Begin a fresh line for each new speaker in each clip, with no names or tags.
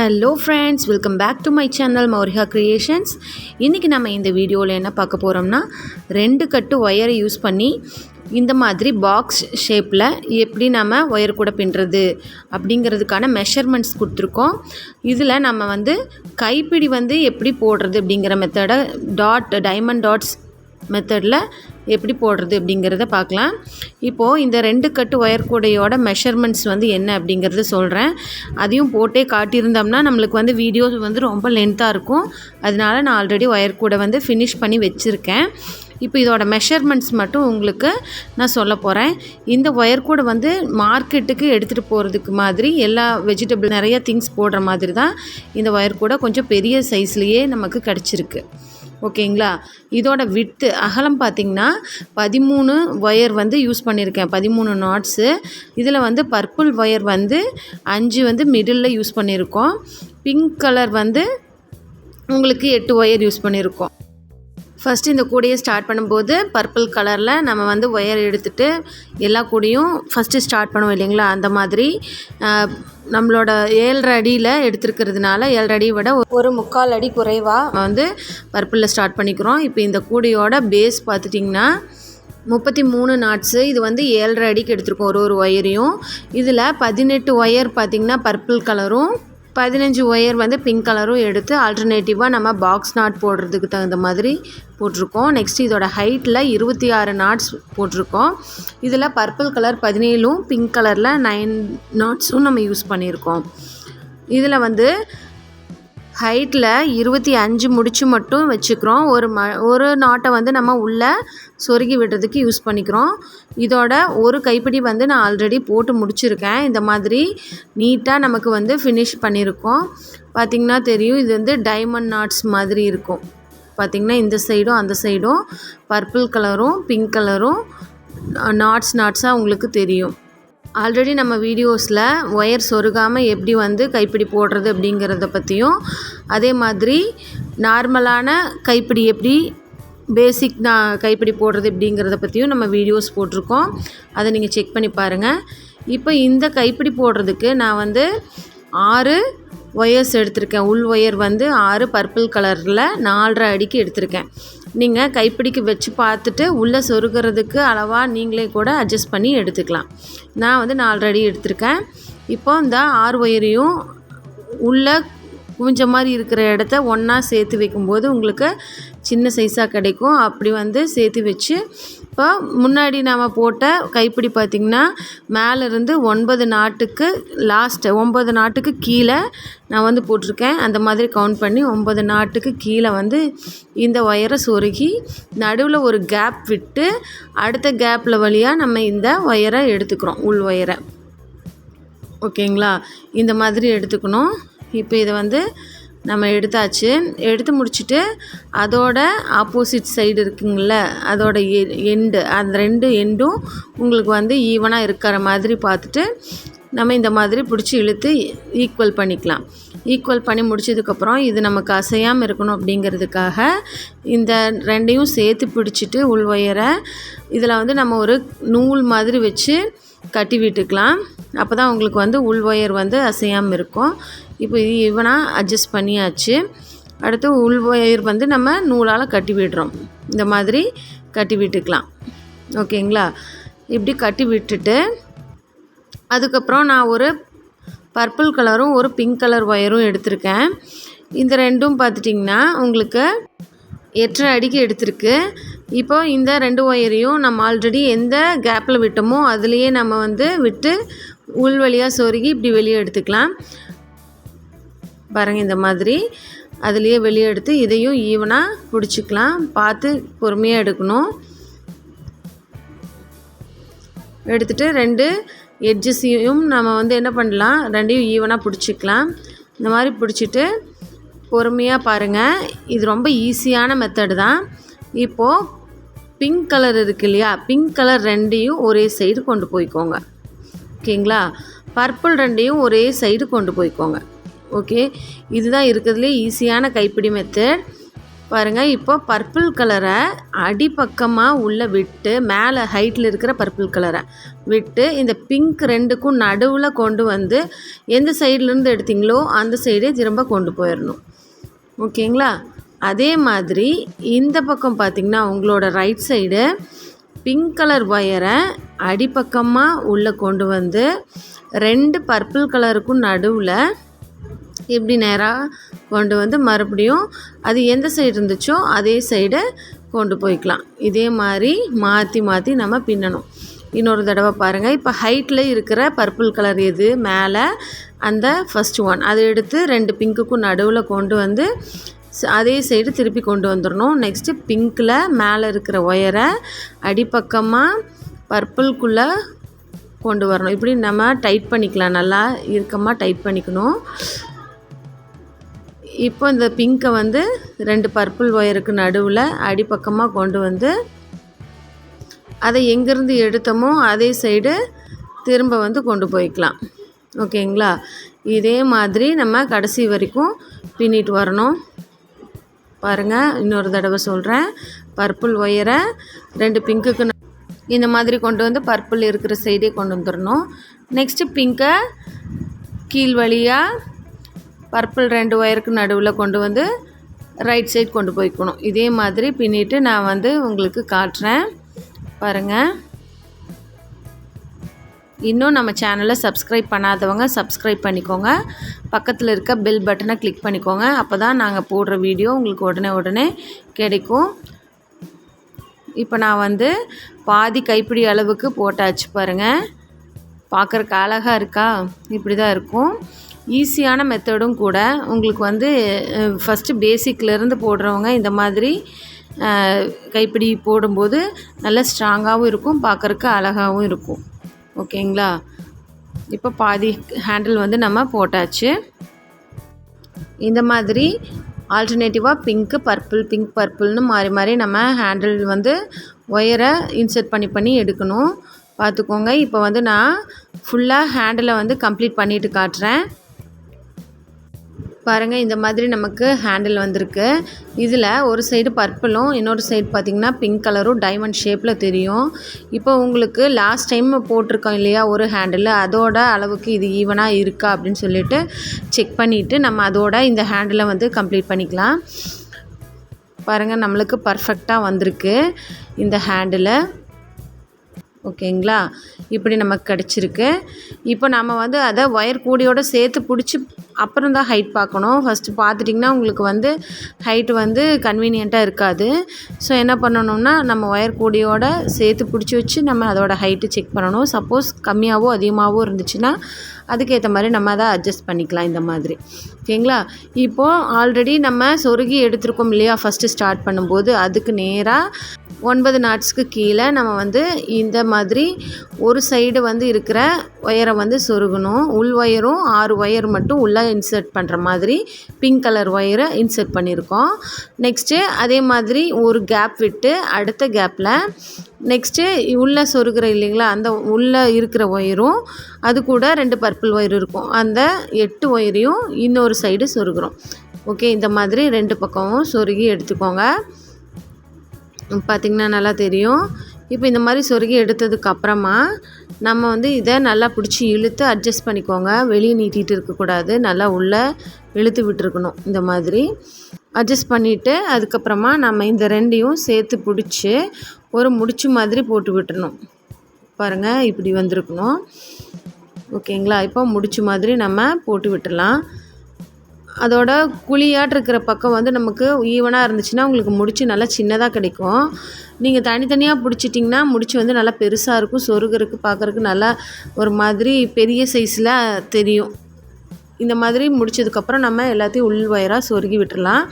Hello friends, welcome back to my channel Maurya creations. இன்றைக்கி நம்ம இந்த வீடியோவில் என்ன பார்க்க போகிறோம்னா, 2 கட்டு ஒயரை யூஸ் பண்ணி இந்த மாதிரி பாக்ஸ் ஷேப்பில் எப்படி நம்ம ஒயர் கூட பின்னுறது அப்படிங்கிறதுக்கான மெஷர்மெண்ட்ஸ் கொடுத்துருக்கோம். இதில் நம்ம கைப்பிடி எப்படி போடுறது அப்படிங்கிற மெத்தடை டைமண்ட் டாட்ஸ் மெத்தடில் எப்படி போடுறது அப்படிங்கிறத பார்க்கலாம். இப்போது இந்த 2 கட்டு ஒயர் கூடையோட மெஷர்மெண்ட்ஸ் என்ன அப்படிங்கிறத சொல்கிறேன். அதையும் போட்டே காட்டியிருந்தோம்னா நம்மளுக்கு வீடியோ ரொம்ப லென்த்தாக இருக்கும். அதனால நான் ஆல்ரெடி ஒயர் கூடை ஃபினிஷ் பண்ணி வச்சுருக்கேன். இப்போ இதோட மெஷர்மெண்ட்ஸ் மட்டும் உங்களுக்கு நான் சொல்ல போகிறேன். இந்த ஒயர் கூட மார்க்கெட்டுக்கு எடுத்துகிட்டு போகிறதுக்கு மாதிரி எல்லா வெஜிடபிள் நிறைய திங்ஸ் போடுற மாதிரி தான் இந்த ஒயர் கூட கொஞ்சம் பெரிய சைஸ்லேயே நமக்கு கிடச்சிருக்கு. ஓகேங்களா? இதோட விட்த்து அகலம் பார்த்திங்கன்னா 13 ஒயர் யூஸ் பண்ணியிருக்கேன். 13 நாட்ஸு. இதில் பர்பிள் ஒயர் 5 மிடில் யூஸ் பண்ணியிருக்கோம். பிங்க் கலர் உங்களுக்கு 8 ஒயர் யூஸ் பண்ணியிருக்கோம். ஃபஸ்ட்டு இந்த கூடையை ஸ்டார்ட் பண்ணும்போது பர்பிள் கலரில் நம்ம ஒயர் எடுத்துகிட்டு எல்லா கூடையும் ஃபஸ்ட்டு ஸ்டார்ட் பண்ணுவோம் இல்லைங்களா? அந்த மாதிரி நம்மளோட 7.5 அடியில் எடுத்துருக்கிறதுனால 7.5 அடியை விட ஒரு 3/4 அடி குறைவாக பர்பிளில் ஸ்டார்ட் பண்ணிக்கிறோம். இப்போ இந்த கூடையோட பேஸ் பார்த்துட்டிங்கன்னா 33 நாட்ஸு. இது 7.5 அடிக்கு எடுத்துருக்கோம் ஒரு ஒயரையும். இதில் 18 ஒயர் பார்த்திங்கன்னா பர்பிள் கலரும் 15 ஒயர் பிங்க் கலரும் எடுத்து ஆல்டர்னேட்டிவாக நம்ம பாக்ஸ் நாட் போடுறதுக்கு தகுந்த மாதிரி போட்டிருக்கோம். நெக்ஸ்ட் இதோட ஹைட்டில் 26 நாட்ஸ் போட்டிருக்கோம். இதில் பர்பிள் கலர் 17ம் பிங்க் கலரில் 9 நாட்ஸும் நம்ம யூஸ் பண்ணியிருக்கோம். இதில் ஹைட்டில் 25 முடிச்சு மட்டும் வச்சுக்கிறோம். ஒரு நாட்டை நம்ம உள்ளே சொருகி விடுறதுக்கு யூஸ் பண்ணிக்கிறோம். இதோட ஒரு கைப்பிடி நான் ஆல்ரெடி போட்டு முடிச்சிருக்கேன். இந்த மாதிரி நீட்டாக நமக்கு ஃபினிஷ் பண்ணியிருக்கோம். பார்த்திங்கன்னா தெரியும், இது டைமண்ட் நாட்ஸ் மாதிரி இருக்கும். பார்த்திங்கன்னா இந்த சைடும் அந்த சைடும் பர்பிள் கலரும் பிங்க் கலரும் நாட்ஸாக உங்களுக்கு தெரியும். ஆல்ரெடி நம்ம வீடியோஸில் ஒயர் சொருகாமல் எப்படி கைப்பிடி போடுறது அப்படிங்கிறத பற்றியும், அதே மாதிரி நார்மலான கைப்பிடி எப்படி பேசிக் கைப்பிடி போடுறது அப்படிங்கிறத பற்றியும் நம்ம வீடியோஸ் போட்டிருக்கோம். அதை நீங்கள் செக் பண்ணி பாருங்கள். இப்போ இந்த கைப்பிடி போடுறதுக்கு நான் 6 ஒயர்ஸ் எடுத்திருக்கேன். உள் ஒயர் 6 பர்பிள் கலரில் 4.5 அடிக்கு எடுத்திருக்கேன். நீங்கள் கைப்பிடிக்கு வச்சு பார்த்துட்டு உள்ளே சொருகிறதுக்கு அளவாக நீங்களே கூட அட்ஜஸ்ட் பண்ணி எடுத்துக்கலாம். நான் 4.5 அடி எடுத்திருக்கேன். இப்போ இந்த 6 ஒயரையும் உள்ளே குவிஞ்ச மாதிரி இருக்கிற இடத்த ஒன்றா சேர்த்து வைக்கும்போது உங்களுக்கு சின்ன சைஸாக கிடைக்கும். அப்படி சேர்த்து வச்சு இப்போ முன்னாடி நாம் போட்ட கைப்பிடி பார்த்திங்கன்னா மேலேருந்து 9 நாட்டுக்கு லாஸ்ட்டு 9 நாட்டுக்கு கீழே நான் போட்டிருக்கேன். அந்த மாதிரி கவுண்ட் பண்ணி 9 நாட்டுக்கு கீழே இந்த ஒயரை சொருகி நடுவில் ஒரு கேப் விட்டு அடுத்த கேப்பில் வழியாக நம்ம இந்த ஒயரை எடுத்துக்கிறோம், உள் ஒயரை. ஓகேங்களா? இந்த மாதிரி எடுத்துக்கணும். இப்போ இதை நம்ம எடுத்தாச்சு. எடுத்து முடிச்சுட்டு அதோட ஆப்போசிட் சைடு இருக்குங்கள, அதோட எண்டு, அந்த 2 எண்டும் உங்களுக்கு ஈவனாக இருக்கிற மாதிரி பார்த்துட்டு நம்ம இந்த மாதிரி பிடிச்சி இழுத்து ஈக்குவல் பண்ணிக்கலாம். ஈக்குவல் பண்ணி முடிச்சதுக்கப்புறம் இது நமக்கு அசையாமல் இருக்கணும் அப்படிங்கிறதுக்காக இந்த 2ஐயும் சேர்த்து பிடிச்சிட்டு உள் ஒயரை இதில் நம்ம ஒரு நூல் மாதிரி வச்சு கட்டி விட்டுக்கலாம். அப்போ தான் உங்களுக்கு உள் ஒயர் அசையாமல் இருக்கும். இப்போ இது ஈவனாக அட்ஜஸ்ட் பண்ணியாச்சு. அடுத்து உள் ஒயர் நம்ம நூலால் கட்டி விடுறோம். இந்த மாதிரி கட்டி விட்டுக்கலாம். ஓகேங்களா? இப்படி கட்டி விட்டுட்டு அதுக்கப்புறம் நான் ஒரு பர்பிள் கலரும் ஒரு பிங்க் கலர் ஒயரும் எடுத்திருக்கேன். இந்த 2ம் பார்த்துட்டிங்கன்னா உங்களுக்கு 8.5 அடிக்கு எடுத்திருக்கு. இப்போ இந்த 2 ஒயரையும் நம்ம ஆல்ரெடி எந்த கேப்பில் விட்டோமோ அதுலேயே நம்ம விட்டு உள் வழியாக சொருகி இப்படி வெளியே எடுத்துக்கலாம். பாருங்கள், இந்த மாதிரி அதுலேயே வெளியே எடுத்து இதையும் ஈவனாக பிடிச்சிக்கலாம். பார்த்து பொறுமையாக எடுக்கணும். எடுத்துகிட்டு 2 எட்ஜஸையும் நம்ம என்ன பண்ணலாம், 2ஐயும் ஈவனாக பிடிச்சிக்கலாம். இந்த மாதிரி பிடிச்சிட்டு பொறுமையாக பாருங்கள். இது ரொம்ப ஈஸியான மெத்தடு தான். இப்போது பிங்க் கலர் இருக்கு இல்லையா, பிங்க் கலர் 2ஐயும் ஒரே சைடு கொண்டு போய்க்கோங்க. ஓகேங்களா? பர்பிள் 2ஐயும் ஒரே சைடு கொண்டு போய்க்கோங்க. ஓகே, இதுதான் இருக்கிறதுலே ஈஸியான கைப்பிடி மெத்தட். பாருங்கள், இப்போ பர்பிள் கலரை அடிப்பக்கமாக உள்ளே விட்டு மேலே ஹைட்டில் இருக்கிற பர்பிள் கலரை விட்டு இந்த பிங்க் ரெண்டுக்கும் நடுவில் கொண்டு வந்து எந்த சைட்லேருந்து எடுத்தீங்களோ அந்த சைடே திரும்ப கொண்டு போயிடணும். ஓகேங்களா? அதே மாதிரி இந்த பக்கம் பார்த்திங்கன்னா உங்களோட ரைட் சைடு பிங்க் கலர் ஒயரை அடிப்பக்கமாக உள்ளே கொண்டு வந்து 2 பர்பிள் கலருக்கும் நடுவில் இப்படி நேராக கொண்டு வந்து மறுபடியும் அது எந்த சைடு இருந்துச்சோ அதே சைடு கொண்டு போய்க்கலாம். இதே மாதிரி மாற்றி மாற்றி நம்ம பின்னணும். இன்னொரு தடவை பாருங்கள். இப்போ ஹைட்டில் இருக்கிற பர்பிள் கலர் எது மேலே அந்த ஃபஸ்ட்டு ஒன் அதை எடுத்து 2 பிங்க்குக்கும் நடுவில் கொண்டு வந்து அதே சைடு திருப்பி கொண்டு வந்துடணும். நெக்ஸ்ட்டு பிங்க்கில் மேலே இருக்கிற ஒயரை அடிப்பக்கமாக பர்பிள்குள்ளே கொண்டு வரணும். இப்படி நம்ம டைட் பண்ணிக்கலாம். நல்லா இறுக்கமாக டைட் பண்ணிக்கணும். இப்போ இந்த பிங்க்கை வந்து 2 பர்பிள் ஒயருக்கு நடுவில் அடிப்பக்கமாக கொண்டு வந்து அதை எங்கேருந்து எடுத்தோமோ அதே சைடு திரும்ப வந்து கொண்டு போய்க்கலாம். ஓகேங்களா? இதே மாதிரி நம்ம கடைசி வரைக்கும் பின்னிட்டு வரணும். பாருங்கள், இன்னொரு தடவை சொல்கிறேன். பர்பிள் ஒயரை 2 பிங்க்குக்கு இந்த மாதிரி கொண்டு வந்து பர்பிள் இருக்கிற சைடே கொண்டு வந்துடணும். நெக்ஸ்ட்டு பிங்கை கீழ் வழியாக பர்பிள் 2 ஒயருக்கு நடுவில் கொண்டு வந்து ரைட் சைடு கொண்டு போய்க்கணும். இதே மாதிரி பின்னிட்டு நான் வந்து உங்களுக்கு காட்டுறேன். பாருங்கள். இன்னும் நம்ம சேனலை சப்ஸ்கிரைப் பண்ணாதவங்க சப்ஸ்கிரைப் பண்ணிக்கோங்க. பக்கத்தில் இருக்க பெல் பட்டனை கிளிக் பண்ணிக்கோங்க. அப்போ தான் நாங்கள் போடுற வீடியோ உங்களுக்கு உடனே கிடைக்கும். இப்போ நான் வந்து பாதி கைப்பிடி அளவுக்கு போட்டாச்சு. பாருங்கள், பார்க்குறக்கு அழகாக இருக்கா? இப்படி தான் இருக்கும். ஈஸியான மெத்தடும் கூட. உங்களுக்கு வந்து ஃபஸ்ட்டு பேசிக்லேருந்து போடுறவங்க இந்த மாதிரி கைப்பிடி போடும்போது நல்லா ஸ்ட்ராங்காகவும் இருக்கும், பார்க்குறக்கு அழகாகவும் இருக்கும். ஓகேங்களா? இப்போ பாதி ஹேண்டில் வந்து நம்ம போட்டாச்சு. இந்த மாதிரி ஆல்டர்னேட்டிவாக பிங்க்கு பர்பிள் பிங்க் பர்பிள்னு மாறி மாறி நம்ம ஹேண்டில் வந்து ஒயரை இன்சர்ட் பண்ணி எடுக்கணும். பார்த்துக்கோங்க. இப்போ வந்து நான் ஃபுல்லாக ஹேண்டிலை வந்து கம்ப்ளீட் பண்ணிவிட்டு காட்டுறேன். பாருங்கள், இந்த மாதிரி நமக்கு ஹேண்டில் வந்திருக்கு. இதில் ஒரு சைடு பர்பிளும் இன்னொரு சைடு பார்த்திங்கன்னா பிங்க் கலரும் டைமண்ட் ஷேப்பில் தெரியும். இப்போ உங்களுக்கு லாஸ்ட் டைம் போட்டிருக்கோம் இல்லையா ஒரு ஹேண்டில், அதோட அளவுக்கு இது ஈவனாக இருக்கா அப்படின்னு சொல்லிட்டு செக் பண்ணிவிட்டு நம்ம அதோட இந்த ஹேண்டிலை வந்து கம்ப்ளீட் பண்ணிக்கலாம். பாருங்கள், நம்மளுக்கு பர்ஃபெக்டாக வந்திருக்கு இந்த ஹேண்டில். ஓகேங்களா? இப்படி நமக்கு கிடச்சிருக்கு. இப்போ நம்ம வந்து அதை ஒயர் கூடையோடு சேர்த்து பிடிச்சி அப்புறம் தான் ஹைட் பார்க்கணும். ஃபஸ்ட்டு பார்த்துட்டிங்கன்னா உங்களுக்கு வந்து ஹைட்டு வந்து கன்வீனியண்ட்டாக இருக்காது. ஸோ என்ன பண்ணணும்னா நம்ம ஒயர் கூடையோடு சேர்த்து பிடிச்சி வச்சு நம்ம அதோட ஹைட்டு செக் பண்ணணும். சப்போஸ் கம்மியாகவோ அதிகமாகவோ இருந்துச்சுன்னா அதுக்கேற்ற மாதிரி நம்ம அதை அட்ஜஸ்ட் பண்ணிக்கலாம் இந்த மாதிரி. ஓகேங்களா? இப்போது ஆல்ரெடி நம்ம சொருகி எடுத்துருக்கோம் இல்லையா ஃபஸ்ட்டு ஸ்டார்ட் பண்ணும்போது, அதுக்கு நேராக 9 நாட்ஸ்க்கு கீழே நம்ம வந்து இந்த மாதிரி ஒரு சைடு வந்து இருக்கிற ஒயரை வந்து சொருகணும். உள் ஒயரும் 6 ஒயர் மட்டும் உள்ளே இன்சர்ட் பண்ணுற மாதிரி பிங்க் கலர் ஒயரை இன்சர்ட் பண்ணியிருக்கோம். நெக்ஸ்ட்டு அதே மாதிரி ஒரு கேப் விட்டு அடுத்த கேப்பில் நெக்ஸ்ட்டு உள்ளே சொருகிற இல்லைங்களா அந்த உள்ளே இருக்கிற ஒயரும் அது கூட 2 பர்பிள் ஒயர் இருக்கும். அந்த 8 ஒயரையும் இன்னொரு சைடு சொருகிறோம். ஓகே, இந்த மாதிரி 2 பக்கமும் சொருகி எடுத்துக்கோங்க. பார்த்திங்கன்னா நல்லா தெரியும். இப்போ இந்த மாதிரி சொருகி எடுத்ததுக்கப்புறமா நம்ம வந்து இதை நல்லா பிடிச்சி இழுத்து அட்ஜஸ்ட் பண்ணிக்கோங்க. வெளியே நீட்டிகிட்டு இருக்கக்கூடாது, நல்லா உள்ளே இழுத்து விட்டுருக்கணும். இந்த மாதிரி அட்ஜஸ்ட் பண்ணிவிட்டு அதுக்கப்புறமா நம்ம இந்த 2ஐயும் சேர்த்து பிடிச்சி ஒரு முடிச்சு மாதிரி போட்டு விட்டுறணும். பாருங்கள், இப்படி வந்திருக்கணும். ஓகேங்களா? இப்போ முடிச்சு மாதிரி நம்ம போட்டு விட்டுடலாம். அதோட குழியாட்டு இருக்கிற பக்கம் வந்து நமக்கு ஈவனாக இருந்துச்சுன்னா உங்களுக்கு முடிச்சு நல்லா சின்னதாக கிடைக்கும். நீங்கள் தனித்தனியாக பிடிச்சிட்டிங்கன்னா முடிச்சு வந்து நல்லா பெருசாக இருக்கும், சொருகிறதுக்கு பார்க்குறதுக்கு நல்லா ஒரு மாதிரி பெரிய சைஸில் தெரியும். இந்த மாதிரி முடிச்சதுக்கப்புறம் நம்ம எல்லாத்தையும் உள் ஒயராக சொருகி விட்டுடலாம்.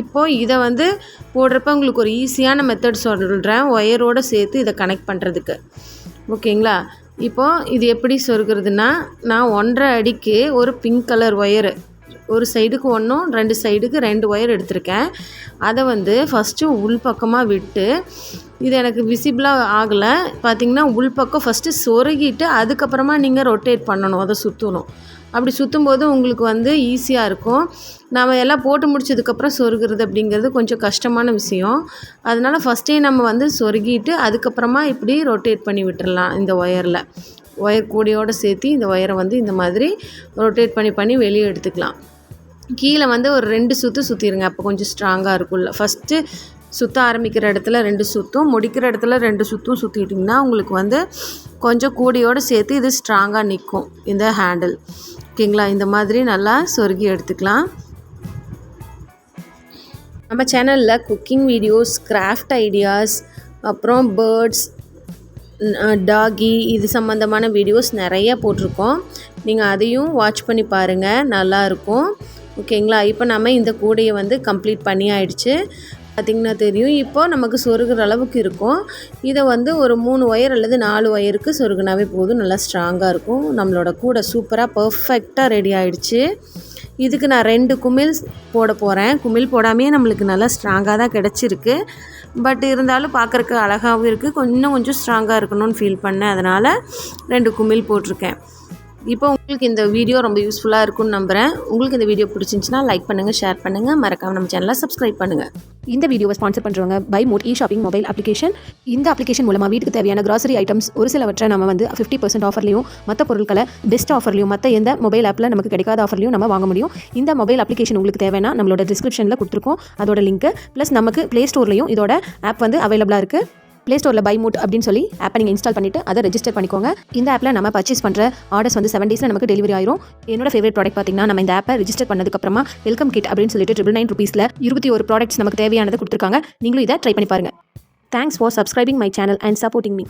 இப்போது இதை வந்து போடுறப்ப உங்களுக்கு ஒரு ஈஸியான மெத்தட் சொல்கிறேன், ஒயரோடு சேர்த்து இதை கனெக்ட் பண்ணுறதுக்கு. ஓகேங்களா? இப்போது இது எப்படி சொருகிறதுனா, நான் 1.5 அடிக்கு ஒரு பிங்க் கலர் ஒயரு ஒரு சைடுக்கு 1 2 சைடுக்கு 2 ஒயர் எடுத்திருக்கேன். அதை வந்து ஃபஸ்ட்டு உள் பக்கமாக விட்டு, இது எனக்கு விசிபிளாக ஆகலை பார்த்திங்கன்னா உள் பக்கம் ஃபஸ்ட்டு சொருகிட்டு அதுக்கப்புறமா நீங்கள் ரொட்டேட் பண்ணணும், அதை சுற்றணும். அப்படி சுற்றும்போது உங்களுக்கு வந்து ஈஸியாக இருக்கும். நம்ம எல்லாம் போட்டு முடிச்சதுக்கப்புறம் சொருகிறது அப்படிங்கிறது கொஞ்சம் கஷ்டமான விஷயம். அதனால் ஃபஸ்ட்டே நம்ம வந்து சொருகிட்டு அதுக்கப்புறமா இப்படி ரொட்டேட் பண்ணி விட்டுறலாம். இந்த ஒயர் கூடையோடு சேர்த்து இந்த ஒயரை வந்து இந்த மாதிரி ரொட்டேட் பண்ணி வெளியே எடுத்துக்கலாம். கீழே வந்து ஒரு 2 சுற்று சுற்றிடுங்க. அப்போ கொஞ்சம் ஸ்ட்ராங்காக இருக்கும்ல. ஃபஸ்ட்டு சுற்ற ஆரம்பிக்கிற இடத்துல 2 சுற்றும், முடிக்கிற இடத்துல 2 சுற்றும் சுற்றிட்டிங்கன்னா உங்களுக்கு வந்து கொஞ்சம் கூடையோடு சேர்த்து இது ஸ்ட்ராங்காக நிற்கும் இந்த ஹேண்டில். ஓகேங்களா? இந்த மாதிரி நல்லா சொருகி எடுத்துக்கலாம். நம்ம சேனலில் குக்கிங் வீடியோஸ், கிராஃப்ட் ஐடியாஸ், அப்புறம் பேர்ட்ஸ், டாகி இது சம்மந்தமான வீடியோஸ் நிறைய போட்டிருக்கோம். நீங்கள் அதையும் வாட்ச் பண்ணி பாருங்கள், நல்லாயிருக்கும். ஓகேங்களா? இப்போ நம்ம இந்த கூடையை வந்து கம்ப்ளீட் பண்ணி ஆயிடுச்சு. பார்த்திங்கன்னா தெரியும். இப்போது நமக்கு சொருகிற அளவுக்கு இருக்கும். இதை வந்து ஒரு 3 ஒயர் அல்லது 4 ஒயருக்கு சொருகினாவே போதும். நல்லா ஸ்ட்ராங்காக இருக்கும். நம்மளோட கூடை சூப்பராக பர்ஃபெக்டாக ரெடி ஆகிடுச்சு. இதுக்கு நான் 2 குமிழ் போட போகிறேன். குமிழ் போடாமையே நம்மளுக்கு நல்லா ஸ்ட்ராங்காக தான் கிடச்சிருக்கு. பட் இருந்தாலும் பார்க்குறக்கு அழகாகவும் இருக்குது. கொஞ்சம் ஸ்ட்ராங்காக இருக்கணும்னு ஃபீல் பண்ணேன். அதனால் 2 குமிழ் போட்டிருக்கேன். இப்போ உங்களுக்கு இந்த வீடியோ ரொம்ப யூஸ்ஃபுல்லாக இருக்கும்னு நம்புகிறேன். உங்களுக்கு இந்த வீடியோ பிடிச்சிருந்துச்சுன்னா லைக் பண்ணுங்கள், ஷேர் பண்ணுங்கள், மறக்காம நம்ம சேனலை சப்ஸ்கிரைப் பண்ணுங்கள்.
இந்த வீடியோவை ஸ்பான்சர் பண்ணுறவங்க by mod shopping mobile application. இந்த அப்ளிகேஷன் மூலமாக வீட்டுக்கு தேவையான கிராசரி ஐட்டம்ஸ் ஒரு சிலவற்றை நம்ம வந்து 50% ஆஃபர்லையும், மற்ற பொருட்களை பெஸ்ட் ஆஃபர்லையும், மற்ற எந்த மொபைல் ஆப்பில் நமக்கு கிடைக்காத ஆஃபர்லையும் நம்ம வாங்க முடியும். இந்த மொபைல் அப்ளிகேஷன் உங்களுக்கு தேவைன்னா நம்மளோட டிஸ்கிரிப்ஷனில் கொடுத்துருக்கோம் அதோட லிங்க். ப்ளஸ் நமக்கு ப்ளே ஸ்டோர்லையும் இதோட ஆப் வந்து அவைலபிளாக இருக்குது. ப்ளே ஸ்டோரில் பை மூட் அப்படின்னு சொல்லி ஆப்பை நீங்கள் இன்ஸ்டால் பண்ணிவிட்டு அதை ரெஜிஸ்டர் பண்ணிக்கோங்க. இந்த ஆப்பில் நம்ம பர்ச்சேஸ் பண்ணுற ஆர்டர்ஸ் வந்து 7 டேஸில் நமக்கு டெலிவரி ஆயிரும். என்னோட ஃபேவரட் ப்ராடக்ட் பார்த்தீங்கன்னா, நம்ம இந்த ஆப்பை ரெஜிஸ்டர் பண்ணதுக்கப்புறமா வெல்கம் கிட் அப்படின்னு சொல்லிட்டு 999 rupeesல 21 ப்ராடக்ட்ஸ் நமக்கு தேவையானதை கொடுத்துருக்காங்க. நீங்களும் இதை ட்ரை பண்ணி பாருங்கள். Thanks for subscribing my channel and supporting me.